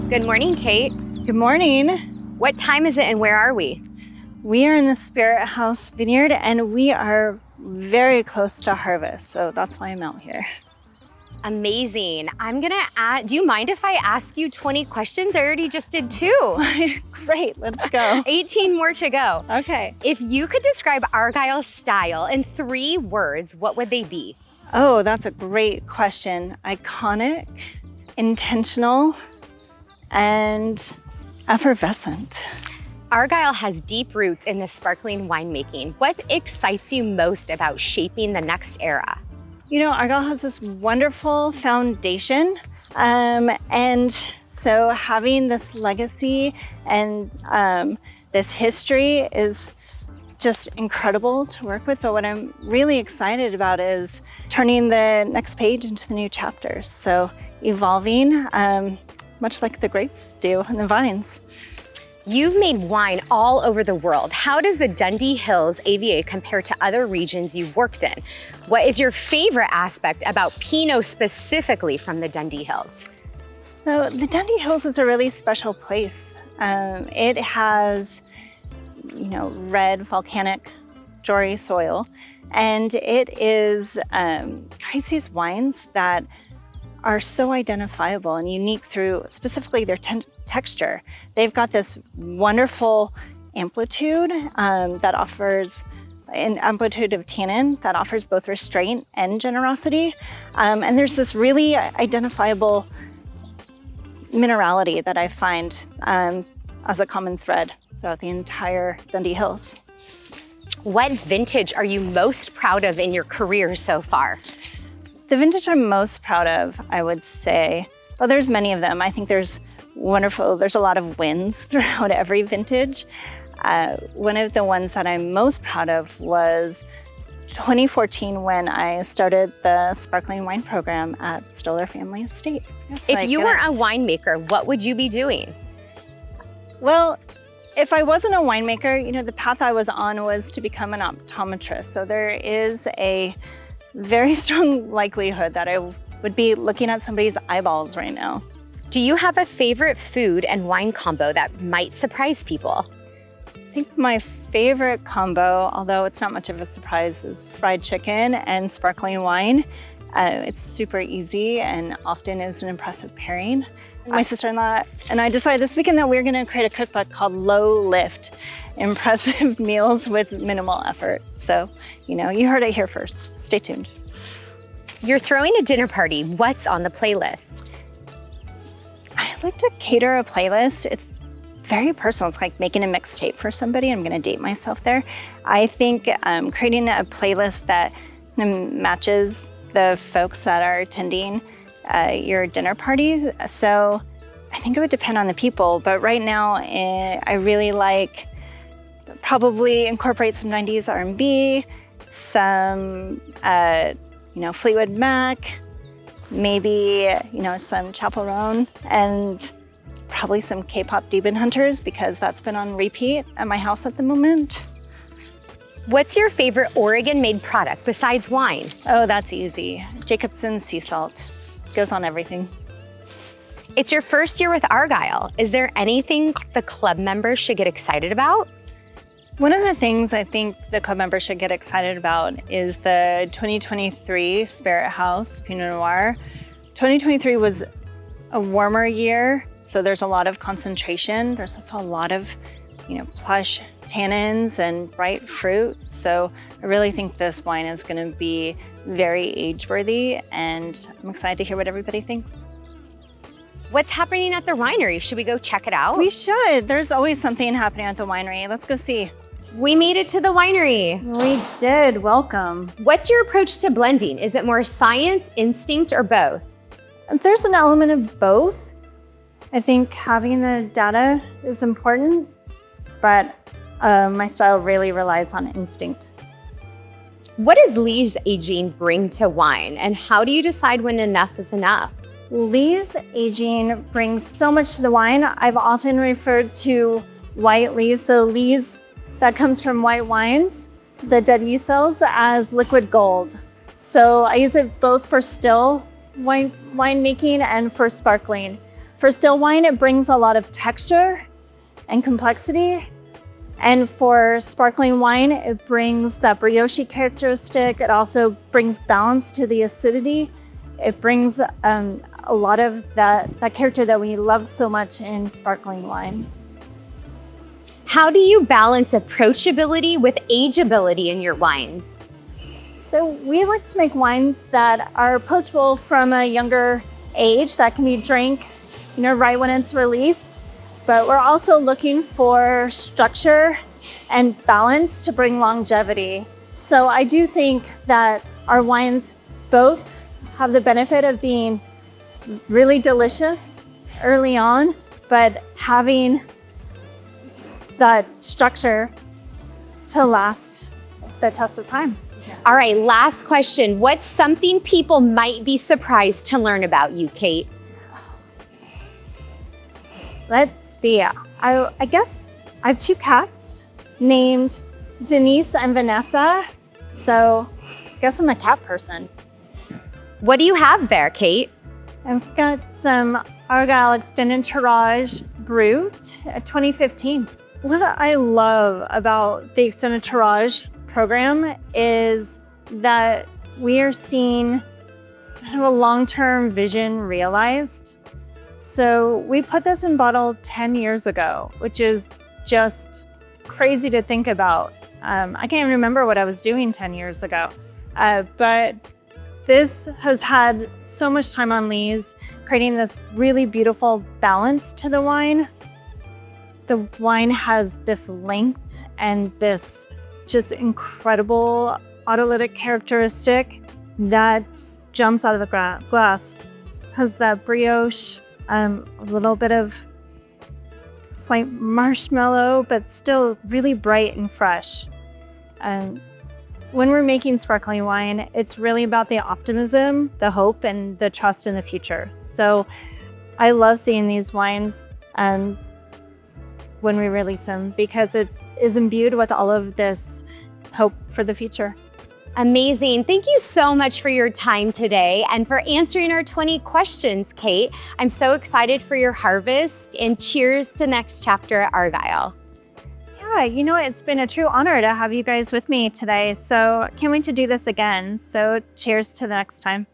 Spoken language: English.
Good morning, Kate. Good morning. What time is it and where are we? We are in the Spirit House Vineyard and we are very close to harvest, so that's why I'm out here. Amazing. Do you mind if I ask you 20 questions? I already just did 2. Great, let's go. 18 more to go. Okay. If you could describe Argyle's style in 3 words, what would they be? Oh, that's a great question. Iconic, intentional, and effervescent. Argyle has deep roots in the sparkling winemaking. What excites you most about shaping the next era? You know, Argyle has this wonderful foundation, and so having this legacy and this history is just incredible to work with. But what I'm really excited about is turning the next page into the new chapters. So evolving, much like the grapes do and the vines. You've made wine all over the world. How does the Dundee Hills AVA compare to other regions you've worked in? What is your favorite aspect about Pinot specifically from the Dundee Hills? So the Dundee Hills is a really special place. It has, red volcanic Jory soil, and it is creates these wines that are so identifiable and unique through specifically their texture. They've got this wonderful amplitude that offers an amplitude of tannin that offers both restraint and generosity. And there's this really identifiable minerality that I find as a common thread throughout the entire Dundee Hills. What vintage are you most proud of in your career so far? The vintage I'm most proud of, I would say, well, there's many of them. I think there's a lot of wins throughout every vintage. One of the ones that I'm most proud of was 2014 when I started the sparkling wine program at Stoller Family Estate. If you weren't a winemaker, what would you be doing? Well, if I wasn't a winemaker, the path I was on was to become an optometrist. So there is a very strong likelihood that I would be looking at somebody's eyeballs right now. Do you have a favorite food and wine combo that might surprise people? I think my favorite combo, although it's not much of a surprise, is fried chicken and sparkling wine. It's super easy and often is an impressive pairing. My sister-in-law and I decided this weekend that we were going to create a cookbook called Low Lift, Impressive Meals with Minimal Effort. So, you heard it here first. Stay tuned. You're throwing a dinner party. What's on the playlist? I like to cater a playlist. It's very personal. It's like making a mixtape for somebody. I'm going to date myself there. I think creating a playlist that matches the folks that are attending your dinner party. So I think it would depend on the people. But right now, I really like probably incorporate some 90s R&B, some Fleetwood Mac, maybe some Chappell Roan, and probably some K-pop Demon Hunters because that's been on repeat at my house at the moment. What's your favorite Oregon-made product besides wine? Oh, that's easy. Jacobsen sea salt goes on everything. It's your first year with Argyle. Is there anything the club members should get excited about? One of the things I think the club members should get excited about is the 2023 Spirit House Pinot Noir. 2023 was a warmer year, so there's a lot of concentration. There's also a lot of, plush tannins and bright fruit. So I really think this wine is going to be very age-worthy, and I'm excited to hear what everybody thinks. What's happening at the winery? Should we go check it out? We should. There's always something happening at the winery. Let's go see. We made it to the winery. We did. Welcome. What's your approach to blending? Is it more science, instinct, or both? There's an element of both. I think having the data is important, but my style really relies on instinct. What does Lee's aging bring to wine, and how do you decide when enough is enough? Lee's aging brings so much to the wine. I've often referred to white Lees, so Lees that comes from white wines, the dead yeast cells, as liquid gold. So I use it both for still winemaking and for sparkling. For still wine, it brings a lot of texture and complexity. And for sparkling wine, it brings that brioche characteristic. It also brings balance to the acidity. It brings a lot of that character that we love so much in sparkling wine. How do you balance approachability with ageability in your wines? So we like to make wines that are approachable from a younger age, that can be drank, right when it's released. But we're also looking for structure and balance to bring longevity. So I do think that our wines both have the benefit of being really delicious early on, but having that structure to last the test of time. All right, last question. What's something people might be surprised to learn about you, Kate? Let's see. I guess I have 2 cats named Denise and Vanessa. So I guess I'm a cat person. What do you have there, Kate? I've got some Argyle Extended Tirage Brut 2015. What I love about the Extended Tirage program is that we are seeing kind of a long-term vision realized. So we put this in bottle 10 years ago, which is just crazy to think about. I can't even remember what I was doing 10 years ago, but this has had so much time on lees, creating this really beautiful balance to the wine. The wine has this length and this just incredible autolytic characteristic that jumps out of the glass. Has that brioche, a little bit of slight marshmallow, but still really bright and fresh. When we're making sparkling wine, it's really about the optimism, the hope, and the trust in the future. So I love seeing these wines when we release them because it is imbued with all of this hope for the future. Amazing. Thank you so much for your time today and for answering our 20 questions, Kate. I'm so excited for your harvest, and cheers to next chapter at Argyle. Yeah, it's been a true honor to have you guys with me today. So can't wait to do this again. So cheers to the next time.